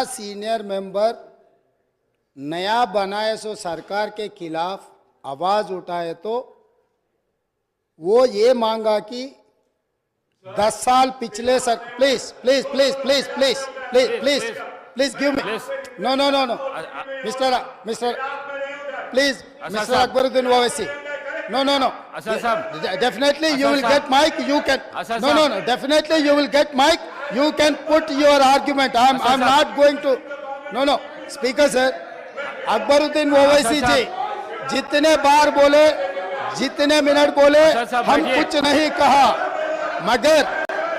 Senior member नया बनाए सो सरकार के खिलाफ आवाज उठाए तो वो ये मांगा कि 10 साल पिछले sir please please please please please please please please give me no no no no mister please mister Akbaruddin Owaisi no no no definitely you will get mic you can no definitely you will get mic you can put your argument I'm not going to no speaker sir Akbaruddin Owaisi ji जितने बार बोले जितने minute बोले हम कुछ नहीं कहा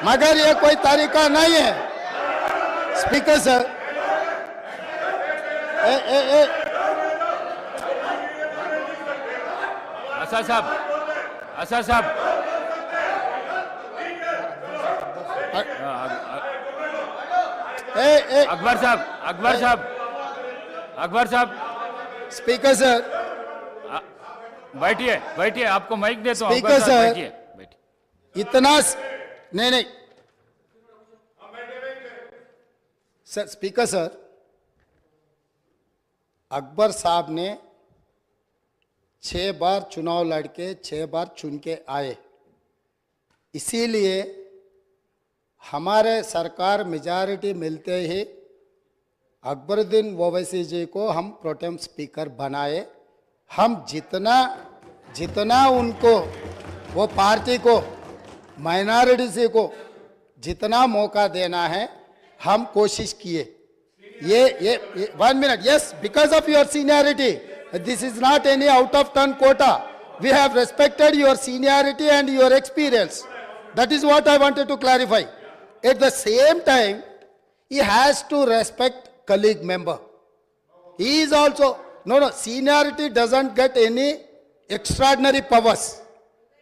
मगर ये कोई तरीका नहीं है स्पीकर सर असर साहब अकबर साहब स्पीकर सर बैठिए आपको माइक देता हूं स्पीकर सर बैठिए इतना नहीं सर स्पीकर सर अकबर साहब ने 6 बार चुनाव लड़के 6 बार चुन के आए इसीलिए हमारे सरकार मेजॉरिटी मिलते ही अकबरुद्दीन ओवैसी जी को हम प्रोटेम स्पीकर बनाए हम जितना उनको वो पार्टी को माइनॉरिटी को जितना मौका देना है हम कोशिश किए ये 1 minute yes because of your seniority this is not any out of turn quota we have respected your seniority and your experience that is what I wanted to clarify at the same time he has to respect colleague member he is also no seniority doesn't get any extraordinary powers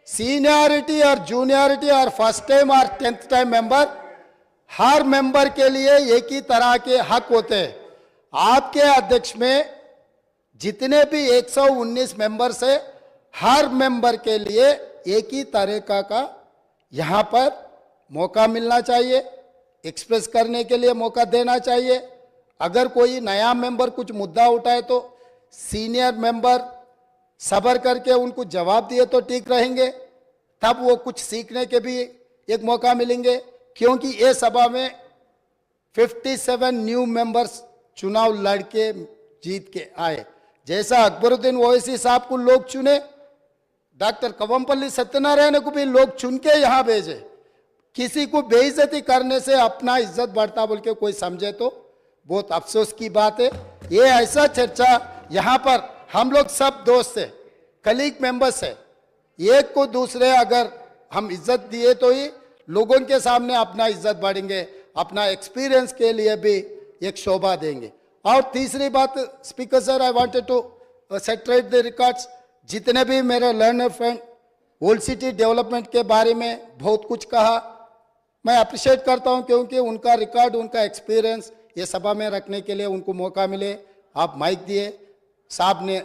seniority or juniority or first time or 10th time member her member के लिए एक ही तरह के हक होते हैं आपके अध्यक्ष में जितने भी 119 मेंबर्स है हर मेंबर के लिए एक ही तरीका का यहाँ पर मौका मिलना चाहिए एक्सप्रेस करने के लिए मौका देना चाहिए अगर कोई नया मेंबर कुछ मुद्दा उठाए तो सीनियर मेंबर सब्र करके उनको जवाब दिए तो ठीक रहेंगे तब वो कुछ सीखने के भी एक मौका मिलेंगे क्योंकि ये सभा में 57 न्यू मेंबर्स चुनाव लड़के जीत के आए जैसा अकबरुद्दीन ओवैसी साहब को लोग चुने डॉक्टर कवंपल्ली सत्यनारायण को भी लोग चुन के यहाँ भेजे किसी को बेइज्जती करने से अपना इज्जत बढ़ता बोल के कोई समझे तो बहुत अफसोस की बात है ये ऐसा चर्चा यहाँ पर हम लोग सब दोस्त है कलीग मेंबर्स है एक को दूसरे अगर हम इज्जत दिए तो ही लोगों के सामने अपना इज्जत बढ़ेंगे अपना एक्सपीरियंस के लिए भी एक शोभा देंगे और तीसरी बात speaker sir I wanted to reiterate the records जितने भी मेरे learner friend old city development के बारे में बहुत कुछ कहा मैं अप्रिशिएट करता हूं क्योंकि उनका रिकॉर्ड उनका एक्सपीरियंस ये सभा में रखने के लिए उनको मौका मिले आप माइक दिए साहब ने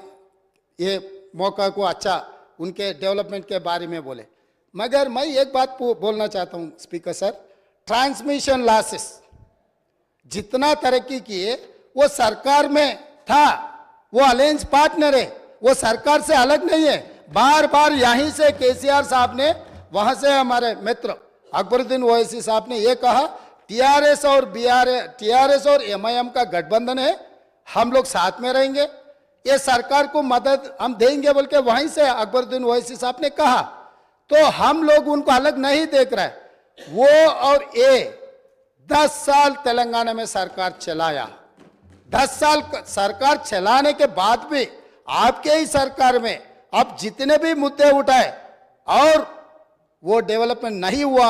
ये मौका को अच्छा उनके डेवलपमेंट के बारे में बोले मगर मैं एक बात बोलना चाहता हूं स्पीकर सर ट्रांसमिशन लॉसेस जितना तरक्की किए वो सरकार में था वो अलायंस पार्टनर है वो सरकार से अलग नहीं है बार बार यहीं से केसीआर साहब ने वहां से हमारे मित्र अकबरुद्दीन ओवैसी साहब ने ये कहा टीआरएस और एमआईएम का गठबंधन है हम लोग साथ में रहेंगे ये सरकार को मदद हम देंगे बोल के वहीं से अकबरुद्दीन ओवैसी साहब ने कहा तो हम लोग उनको अलग नहीं देख रहे वो और ये 10 साल तेलंगाना में सरकार चलाया 10 साल सरकार चलाने के बाद भी आपके ही सरकार में अब जितने भी मुद्दे उठाए और वो डेवलपमेंट नहीं हुआ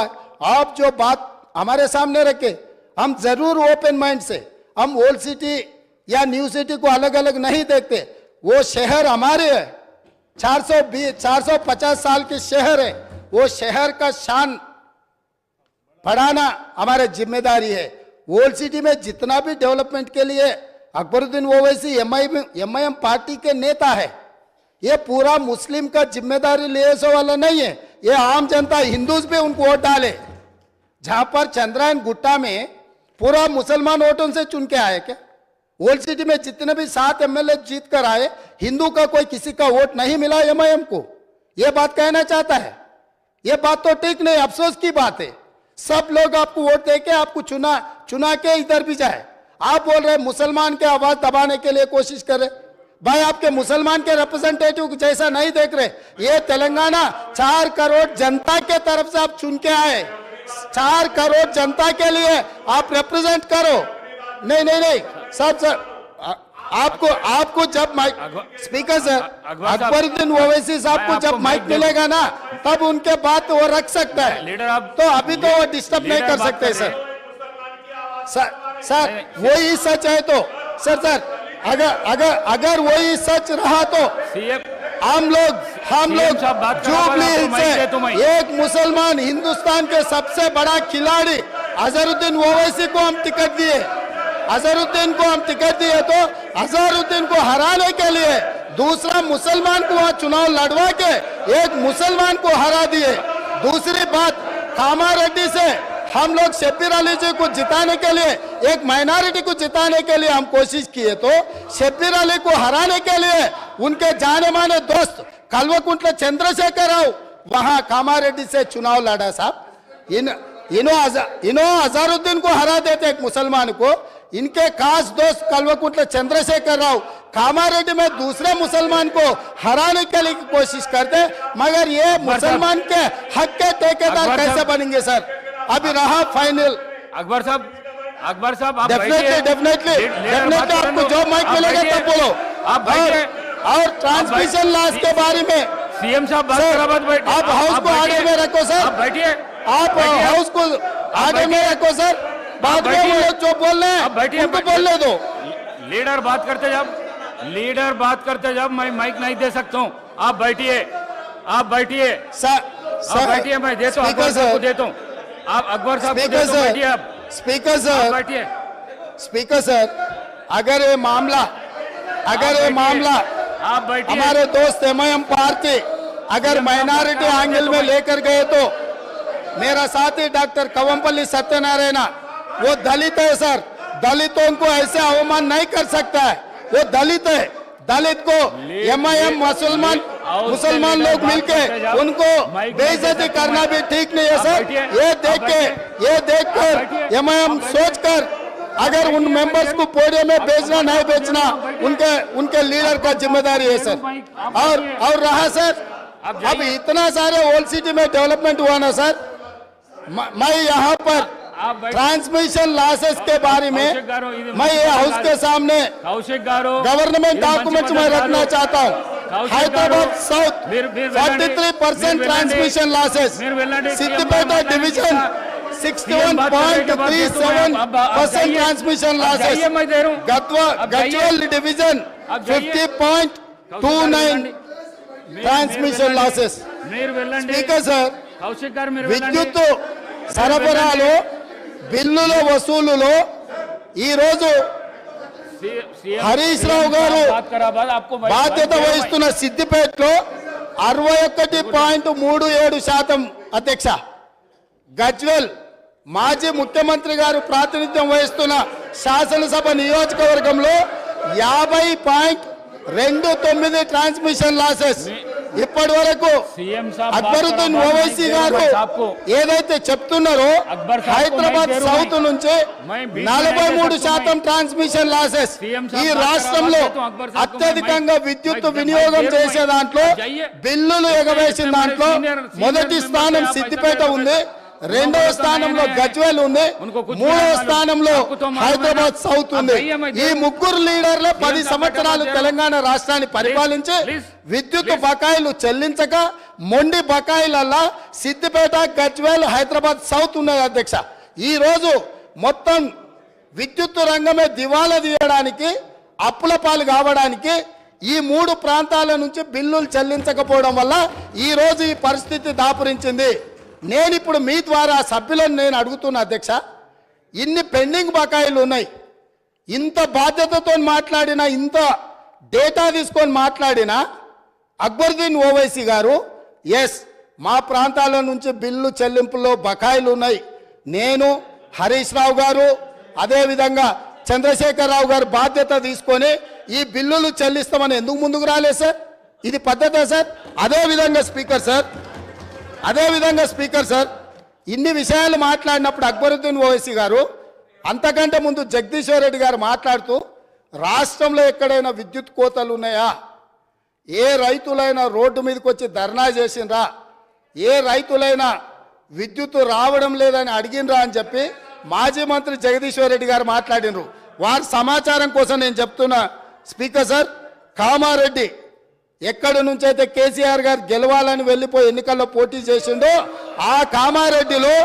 आप जो बात हमारे सामने रखे हम जरूर ओपन माइंड से हम ओल्ड सिटी या न्यू सिटी को अलग अलग नहीं देखते वो शहर हमारे है 450 साल के शहर है वो शहर का शान बढ़ाना हमारी जिम्मेदारी है ओल्ड सिटी में जितना भी डेवलपमेंट के लिए अकबरुद्दीन ओवैसी एमआईएम पार्टी के नेता है ये पूरा मुस्लिम का जिम्मेदारी ले वाला नहीं है ये आम जनता हिंदूज भी उनको वोट डाले जहां पर चंद्रायन गुट्टा में पूरा मुसलमान वोटों से चुन के आए क्या? ओल्ड सिटी में जितने भी 7 एमएलए जीत कर आए, हिंदू का कोई किसी का वोट नहीं मिला एमआईएम को, यह बात कहना चाहता है। यह बात तो ठीक नहीं, अफसोस की बात है। सब लोग आपको वोट देके आपको चुना के इधर भी जाए। आप बोल रहे मुसलमान के आवाज दबाने के लिए कोशिश कर रहे। भाई आपके मुसलमान के रिप्रेजेंटेटिव जैसा नहीं देख रहे। ये तेलंगाना 4 करोड़ जनता के तरफ से आप चुन के आए, 4 करोड़ जनता के लिए आप रिप्रेजेंट करो। नहीं सर आपको जब mike speaker sir Akbaruddin Owaisi साहब को जब माइक मिलेगा ना, तब उनके बात वो रख सकता है। लीडर आप तो अभी तो वो डिस्टर्ब नहीं कर सकते सर वही सच है तो सर अगर वही सच रहा तो हम लोग जुबली हिल्स से एक मुसलमान हिंदुस्तान के सबसे बड़ा खिलाड़ी अजहरुद्दीन ओवैसी को हम टिकट दिए। अजहरुद्दीन को हम टिकट दिए तो अजहरुद्दीन को हराने के लिए दूसरा मुसलमान को वहां चुनाव लड़वा के एक मुसलमान को हरा दिए। दूसरी बात, कामारेड्डी से हम लोग शब्बीर अली जी को जिताने के लिए, एक माइनॉरिटी को जिताने के लिए हम कोशिश किए तो शब्बीर अली को हराने के लिए उनके जाने माने दोस्त कल्वकुंट्ला चंद्रशेखर राव वहां कामारेड्डी से चुनाव लड़ा साहब। इन्हों अजहरुद्दीन को हरा देते एक मुसलमान को। इनके खास दोस्त कल्वकुंट्ला चंद्रशेखर राव कामारेड्डी में दूसरे मुसलमान को हराने के लिए कोशिश करते, मगर ये मुसलमान के हक के ठेकेदार कैसे बनेंगे सर? अभी रहा फाइनल। अकबर साहब आप डेफिनेटली आपको जो माइक मिलेगा तब बोलो। आप और ट्रांसमिशन लॉस के बारे में सीएम साहब बात करा, आप हाउस को आगे में रखो सर। आप बैठिए, आप हाउस को आगे में रखो सर। बाद में वो लोग जो बोल रहे हैं उनको बोलने दो। लीडर बात करते जब मैं माइक नहीं दे सकता हूँ। आप बैठिए सर बैठिए, मैं देता हूँ अकबर साहब को देता हूँ। आप अकबर साहब को देता हूँ, बैठिए आप। स्पीकर सर अगर ये मामला आप बैठिए। हमारे दोस्त एमआईएम पार्टी अगर माइनॉरिटी एंगल में लेकर गए तो मेरा साथी डॉक्टर कवंपल्ली सत्यनारायण वो दलित है सर। दलितों को ऐसे अवमान नहीं कर सकता है, वो दलित है। दलित को एमआईएम मुसलमान लोग मिलके उनको बेइज्जती करना भी ठीक नहीं है सर। ये देख कर एमआईएम सोच कर अगर उन मेंबर्स को पोडियम में भेजना नहीं भेजना उनके लीडर का जिम्मेदारी है सर। और रहा सर अब इतना सारे ओल्ड सिटी में डेवलपमेंट हुआ ना सर, मैं यहाँ पर ट्रांसमिशन लॉसेस के बारे में मैं ये हाउस के सामने गवर्नमेंट डॉक्यूमेंट में रखना चाहता हूँ। Hyderabad south 43% transmission losses, Siddipet division 61.37% transmission losses, Gadwal division 50.29 transmission losses. Speaker sir విద్యుత్ సరఫరాలో బిల్లుల వసూలులో ఈ రోజు హరీష్ రావు గారు బాధ్యత వహిస్తున్న సిద్దిపేటలో 61.37% అధ్యక్ష, గజ్వెల్ మాజీ ముఖ్యమంత్రి గారు ప్రాతినిధ్యం వహిస్తున్న శాసనసభ నియోజకవర్గంలో 50.29 ట్రాన్స్మిషన్ లాసెస్। ఇప్పటి వరకు అక్బరుద్దీన్ ఓవైసీ గారు ఏదైతే చెప్తున్నారో హైదరాబాద్ సౌత్ నుంచి 43% ట్రాన్స్మిషన్ లాసెస్। ఈ రాష్ట్రంలో అత్యధికంగా విద్యుత్ వినియోగం చేసే దాంట్లో బిల్లులు ఎగవేసిన దాంట్లో మొదటి స్థానం సిద్దిపేట ఉంది, రెండవ స్థానంలో గజ్వేల్ ఉంది, మూడవ స్థానంలో హైదరాబాద్ సౌత్ ఉంది। ఈ ముగ్గురు లీడర్లు 10 సంవత్సరాలు తెలంగాణ రాష్ట్రాన్ని పరిపాలించి విద్యుత్ బకాయిలు చెల్లించక మొండి బకాయిలల్లా సిద్దిపేట, గజ్వేల్, హైదరాబాద్ సౌత్ ఉన్నది అధ్యక్ష। ఈ రోజు మొత్తం విద్యుత్ రంగమే దివాలా తీయడానికి, అప్పుల పాలు కావడానికి ఈ 3 ప్రాంతాల నుంచి బిల్లులు చెల్లించకపోవడం వల్ల ఈ రోజు ఈ పరిస్థితి దాపురించింది। నేను ఇప్పుడు మీ ద్వారా సభ్యులను నేను అడుగుతున్నా అధ్యక్ష, ఇన్ని పెండింగ్ బకాయిలు ఉన్నాయి, ఇంత బాధ్యతతో మాట్లాడినా, ఇంత డేటా తీసుకొని మాట్లాడినా అక్బరుద్దీన్ ఓవైసీ గారు ఎస్ మా ప్రాంతాల నుంచి బిల్లు చెల్లింపులో బకాయిలు ఉన్నాయి, నేను హరీష్ రావు గారు అదేవిధంగా చంద్రశేఖరరావు గారు బాధ్యత తీసుకొని ఈ బిల్లులు చెల్లిస్తామని ఎందుకు ముందుకు రాలేదు సార్? ఇది పద్ధతే సార్? అదేవిధంగా స్పీకర్ సార్ ఇన్ని విషయాలు మాట్లాడినప్పుడు అక్బరుద్దీన్ ఓవైసీ గారు అంతకంటే ముందు జగదీశ్వర్ రెడ్డి గారు మాట్లాడుతూ రాష్ట్రంలో ఎక్కడైనా విద్యుత్ కోతలు ఉన్నాయా, ఏ రైతులైనా రోడ్డు మీదకి వచ్చి ధర్నా చేసిండ్రా, ఏ రైతులైనా విద్యుత్ రావడం లేదని అడిగినరా అని చెప్పి మాజీ మంత్రి జగదీశ్వర్ రెడ్డి గారు మాట్లాడినరు. వారి సమాచారం కోసం నేను చెప్తున్నా స్పీకర్ సార్, కామారెడ్డి ఎక్కడి నుంచి అయితే కేసీఆర్ గారు గెలవాలని వెళ్ళిపోయి ఎన్నికల్లో పోటీ చేసిండో ఆ కామారెడ్డిలో